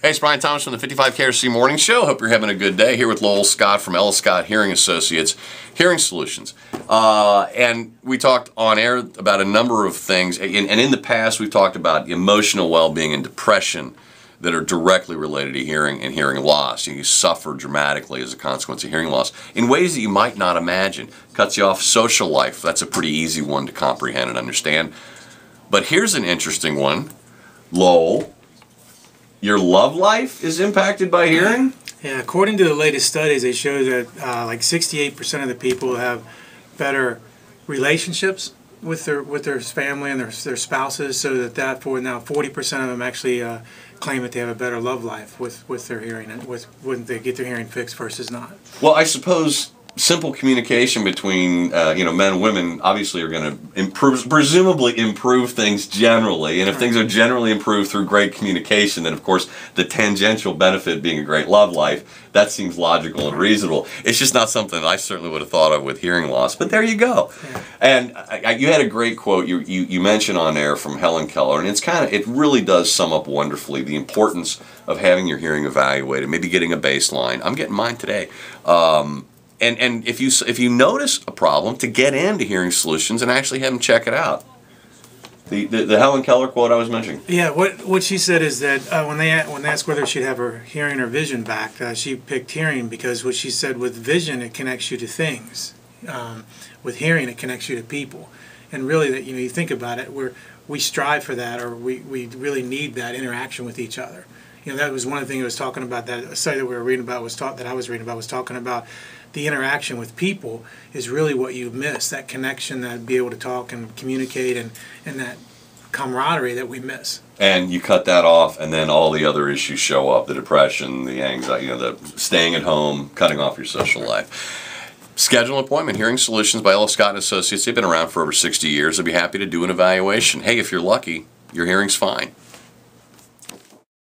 Hey, it's Brian Thomas from the 55 KRC Morning Show. Hope you're having a good day. Here with Lowell Scott from Lowell Scott Hearing Associates, Hearing Solutions. And we talked on air about a number of things. And in the past, we've talked about emotional well-being and depression that are directly related to hearing and hearing loss. You suffer dramatically as a consequence of hearing loss in ways that you might not imagine. Cuts you off social life. That's a pretty easy one to comprehend and understand. But here's an interesting one. Lowell, your love life is impacted by hearing? Yeah, according to the latest studies, they show that like 68% of the people have better relationships with their family and their spouses, so that for now 40% of them actually claim that they have a better love life with their hearing and when they get their hearing fixed versus not. Well, I suppose simple communication between men and women obviously are going to presumably improve things generally, and if things are generally improved through great communication, then of course the tangential benefit being a great love life, that seems logical and reasonable. It's just not something that I certainly would have thought of with hearing loss, but there you go. Yeah. And you had a great quote you mentioned on air from Helen Keller, and it really does sum up wonderfully the importance of having your hearing evaluated, maybe getting a baseline. I'm getting mine today. And if you notice a problem, to get into Hearing Solutions and actually have them check it out. The Helen Keller quote I was mentioning. Yeah, what she said is that when they asked whether she'd have her hearing or vision back, she picked hearing because what she said, with vision it connects you to things, with hearing it connects you to people, and really that you think about it, we strive for that, or we really need that interaction with each other. That was one of the things I was talking about. That study that we were reading about was talking about the interaction with people is really what you miss, that connection, that be able to talk and communicate, and that camaraderie that we miss. And you cut that off, and then all the other issues show up: the depression, the anxiety, the staying at home, cutting off your social life. Schedule an appointment. Hearing Solutions by Lowell Scott & Associates. They've been around for over 60 years. They'll be happy to do an evaluation. Hey, if you're lucky, your hearing's fine.